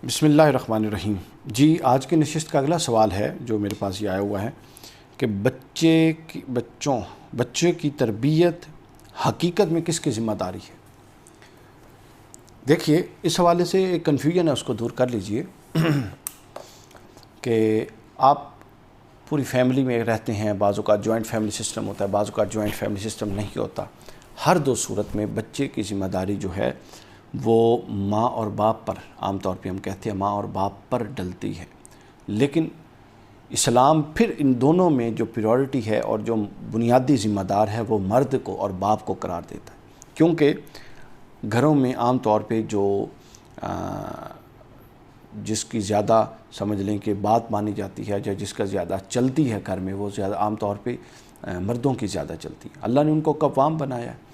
بسم اللہ الرحمن الرحیم۔ جی آج کی نشست کا اگلا سوال ہے جو میرے پاس یہ آیا ہوا ہے کہ بچے کی تربیت حقیقت میں کس کی ذمہ داری ہے۔ دیکھیے اس حوالے سے ایک کنفیوژن ہے، اس کو دور کر لیجئے کہ آپ پوری فیملی میں رہتے ہیں، بعض اوقات جوائنٹ فیملی سسٹم ہوتا ہے، بعض اوقات جوائنٹ فیملی سسٹم نہیں ہوتا۔ ہر دو صورت میں بچے کی ذمہ داری جو ہے وہ ماں اور باپ پر، عام طور پہ ہم کہتے ہیں ماں اور باپ پر ڈلتی ہے، لیکن اسلام پھر ان دونوں میں جو پریورٹی ہے اور جو بنیادی ذمہ دار ہے وہ مرد کو اور باپ کو قرار دیتا ہے، کیونکہ گھروں میں عام طور پہ جو جس کی زیادہ سمجھ لیں کہ بات مانی جاتی ہے یا جس کا زیادہ چلتی ہے گھر میں، وہ زیادہ عام طور پہ مردوں کی زیادہ چلتی ہے۔ اللہ نے ان کو قوام بنایا ہے،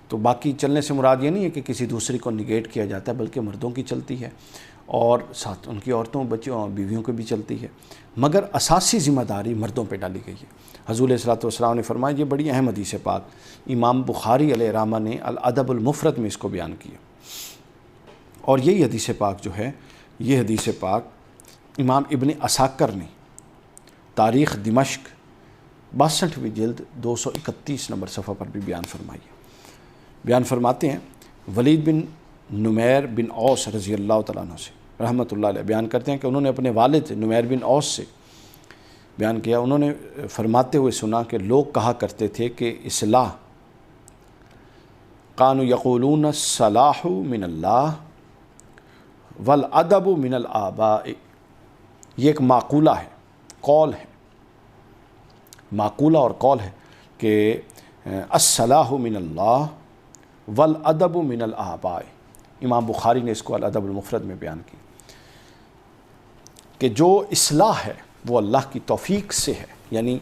تو باقی چلنے سے مراد یہ نہیں ہے کہ کسی دوسری کو نگیٹ کیا جاتا ہے، بلکہ مردوں کی چلتی ہے اور ساتھ ان کی عورتوں، بچوں اور بیویوں کی بھی چلتی ہے، مگر اساسی ذمہ داری مردوں پہ ڈالی گئی ہے۔ حضور علیہ السلام نے فرمایا، یہ بڑی اہم حدیث پاک امام بخاری علیہ رحمہ نے الادب المفرد میں اس کو بیان کیا، اور یہی حدیث پاک جو ہے، یہ حدیث پاک امام ابن عساکر نے تاریخ دمشق 62ویں جلد 231 نمبر صفحہ پر بھی بیان فرمائی ہے۔ بیان فرماتے ہیں ولید بن نمیر بن اوس رضی اللہ تعالیٰ عنہ سے رحمۃ اللہ علیہ بیان کرتے ہیں کہ انہوں نے اپنے والد نمیر بن اوس سے بیان کیا، انہوں نے فرماتے ہوئے سنا کہ لوگ کہا کرتے تھے کہ اصلاح قانوا یقولون الصلاح من اللہ والادب من الآباء، یہ ایک معقولہ ہے، قول ہے، معقولہ اور قول ہے کہ الصلاح من اللہ والادب من الآباء۔ امام بخاری نے اس کو الادب المفرد میں بیان کی کہ جو اصلاح ہے وہ اللہ کی توفیق سے ہے، یعنی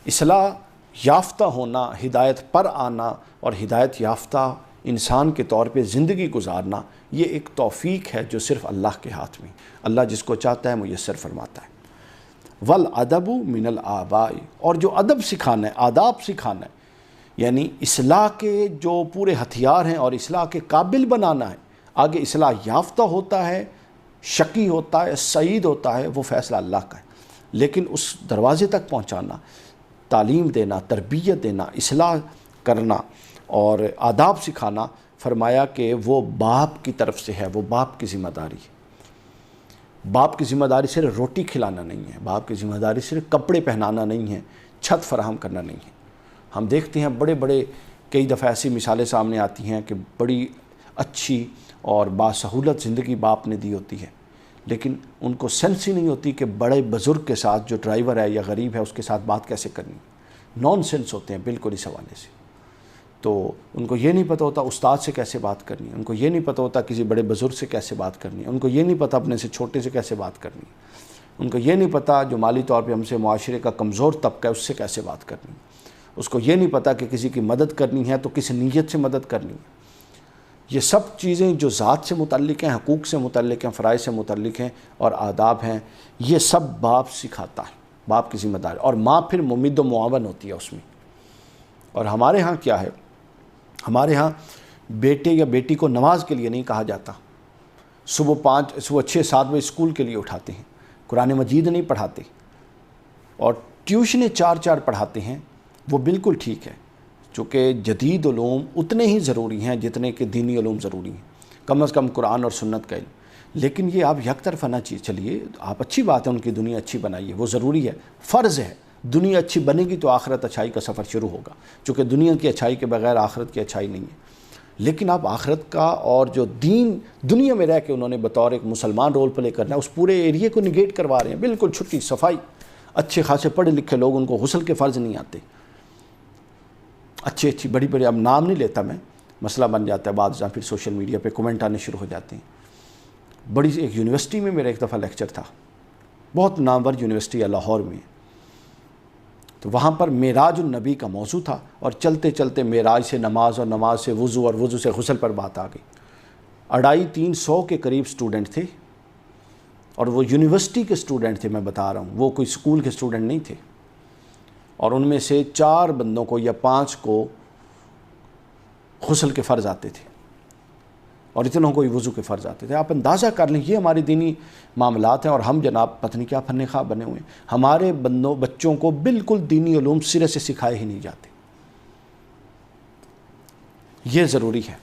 اصلاح یافتہ ہونا، ہدایت پر آنا اور ہدایت یافتہ انسان کے طور پہ زندگی گزارنا، یہ ایک توفیق ہے جو صرف اللہ کے ہاتھ میں، اللہ جس کو چاہتا ہے میسر فرماتا ہے۔ والادب من الآباء، اور جو ادب سکھانا ہے، آداب سکھانا ہے، یعنی اصلاح کے جو پورے ہتھیار ہیں اور اصلاح کے قابل بنانا ہے، آگے اصلاح یافتہ ہوتا ہے، شقی ہوتا ہے، سعید ہوتا ہے، وہ فیصلہ اللہ کا ہے، لیکن اس دروازے تک پہنچانا، تعلیم دینا، تربیت دینا، اصلاح کرنا اور آداب سکھانا، فرمایا کہ وہ باپ کی طرف سے ہے، وہ باپ کی ذمہ داری ہے۔ باپ کی ذمہ داری صرف روٹی کھلانا نہیں ہے، باپ کی ذمہ داری صرف کپڑے پہنانا نہیں ہے، چھت فراہم کرنا نہیں ہے۔ ہم دیکھتے ہیں بڑے کئی دفعہ ایسی مثالیں سامنے آتی ہیں کہ بڑی اچھی اور باسہولت زندگی باپ نے دی ہوتی ہے، لیکن ان کو سینس ہی نہیں ہوتی کہ بڑے بزرگ کے ساتھ جو ڈرائیور ہے یا غریب ہے اس کے ساتھ بات کیسے کرنی ہے، نان سینس ہوتے ہیں بالکل اس حوالے سے۔ تو ان کو یہ نہیں پتہ ہوتا استاد سے کیسے بات کرنی ہے، ان کو یہ نہیں پتہ ہوتا کسی بڑے بزرگ سے کیسے بات کرنی ہے، ان کو یہ نہیں پتہ اپنے سے چھوٹے سے کیسے بات کرنی ہے، ان کو یہ نہیں پتہ جو مالی طور پہ ہم سے معاشرے کا کمزور طبقہ ہے اس سے کیسے بات کرنی ہے، اس کو یہ نہیں پتہ کہ کسی کی مدد کرنی ہے تو کس نیت سے مدد کرنی ہے۔ یہ سب چیزیں جو ذات سے متعلق ہیں، حقوق سے متعلق ہیں، فرائض سے متعلق ہیں اور آداب ہیں، یہ سب باپ سکھاتا ہے، باپ کی ذمہ داری، اور ماں پھر ممد و معاون ہوتی ہے اس میں۔ اور ہمارے ہاں کیا ہے، ہمارے ہاں بیٹے یا بیٹی کو نماز کے لیے نہیں کہا جاتا، صبح 6-7 بجے اسکول کے لیے اٹھاتے ہیں، قرآن مجید نہیں پڑھاتے، اور ٹیوشنیں 4 پڑھاتے ہیں، وہ بالکل ٹھیک ہے، چونکہ جدید علوم اتنے ہی ضروری ہیں جتنے کہ دینی علوم ضروری ہیں، کم از کم قرآن اور سنت کا علم، لیکن یہ آپ یک طرفہ نہ چلیے، آپ اچھی بات ہے ان کی دنیا اچھی بنائیے، وہ ضروری ہے، فرض ہے، دنیا اچھی بنے گی تو آخرت اچھائی کا سفر شروع ہوگا، چونکہ دنیا کی اچھائی کے بغیر آخرت کی اچھائی نہیں ہے۔ لیکن آپ آخرت کا اور جو دین دنیا میں رہ کے انہوں نے بطور ایک مسلمان رول پلے کرنا ہے، اس پورے ایریے کو نگیٹ کروا رہے ہیں، بالکل چھٹی صفائی، اچھے خاصے پڑھے لکھے لوگ، ان کو غسل کے فرض نہیں آتے، اچھی بڑی اب نام نہیں لیتا میں، مسئلہ بن جاتا ہے بعض، پھر سوشل میڈیا پہ کومنٹ آنے شروع ہو جاتے ہیں۔ بڑی ایک یونیورسٹی میں میرا ایک دفعہ لیکچر تھا، بہت نامور یونیورسٹی ہے لاہور میں، تو وہاں پر معراج النبی کا موضوع تھا، اور چلتے چلتے معراج سے نماز اور نماز سے وضو اور وضو سے غسل پر بات آ گئی۔ 250-300 کے قریب سٹوڈنٹ تھے، اور وہ یونیورسٹی کے سٹوڈنٹ تھے، میں بتا رہا ہوں، وہ کوئی سکول کے سٹوڈنٹ نہیں تھے، اور ان میں سے 4 بندوں کو یا 5 کو غسل کے فرض آتے تھے، اور اتنوں کو ہی وضو کے فرض آتے تھے۔ آپ اندازہ کر لیں، یہ ہماری دینی معاملات ہیں، اور ہم جناب پتہ نہیں کیا فن خواب بنے ہوئے ہیں۔ ہمارے بچوں کو بالکل دینی علوم سرے سے سکھائے ہی نہیں جاتے۔ یہ ضروری ہے،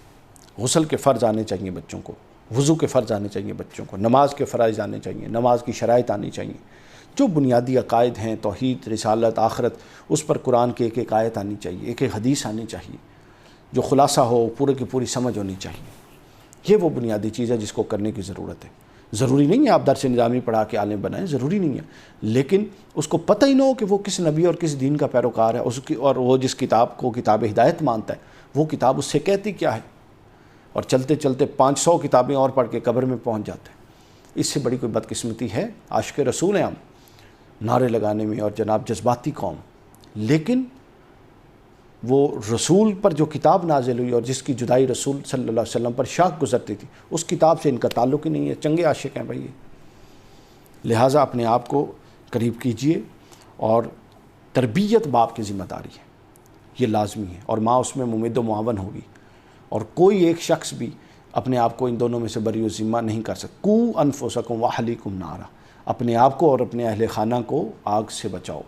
غسل کے فرض آنے چاہیے بچوں کو، وضو کے فرض آنے چاہیے بچوں کو، نماز کے فرائض آنے چاہیے، نماز کی شرائط آنی چاہیے، جو بنیادی عقائد ہیں، توحید، رسالت، آخرت، اس پر قرآن کی ایک ایک آیت آنی چاہیے، ایک ایک حدیث آنی چاہیے، جو خلاصہ ہو، پورے کی پوری سمجھ ہونی چاہیے۔ یہ وہ بنیادی چیز ہے جس کو کرنے کی ضرورت ہے۔ ضروری نہیں ہے آپ درس نظامی پڑھا کے عالم بنائیں، ضروری نہیں ہے، لیکن اس کو پتہ ہی نہ ہو کہ وہ کس نبی اور کس دین کا پیروکار ہے، اور وہ جس کتاب کو کتاب ہدایت مانتا ہے، وہ کتاب اس سے کہتی کیا ہے، اور چلتے چلتے 500 کتابیں اور پڑھ کے قبر میں پہنچ جاتے ہیں۔ اس سے بڑی کوئی بدقسمتی ہے؟ عاشق رسول ہیں ہم، نعرے لگانے میں، اور جناب جذباتی قوم، لیکن وہ رسول پر جو کتاب نازل ہوئی اور جس کی جدائی رسول صلی اللہ علیہ وسلم پر شاق گزرتی تھی، اس کتاب سے ان کا تعلق ہی نہیں ہے۔ چنگے عاشق ہیں بھائی یہ۔ لہٰذا اپنے آپ کو قریب کیجئے، اور تربیت باپ کی ذمہ داری ہے، یہ لازمی ہے، اور ماں اس میں ممد و معاون ہوگی، اور کوئی ایک شخص بھی اپنے آپ کو ان دونوں میں سے بری و ذمہ نہیں کر سکتا۔ قُوا أَنفُسَكُمْ وَأَهْلِيكُمْ نَارًا، اپنے آپ کو اور اپنے اہل خانہ کو آگ سے بچاؤ۔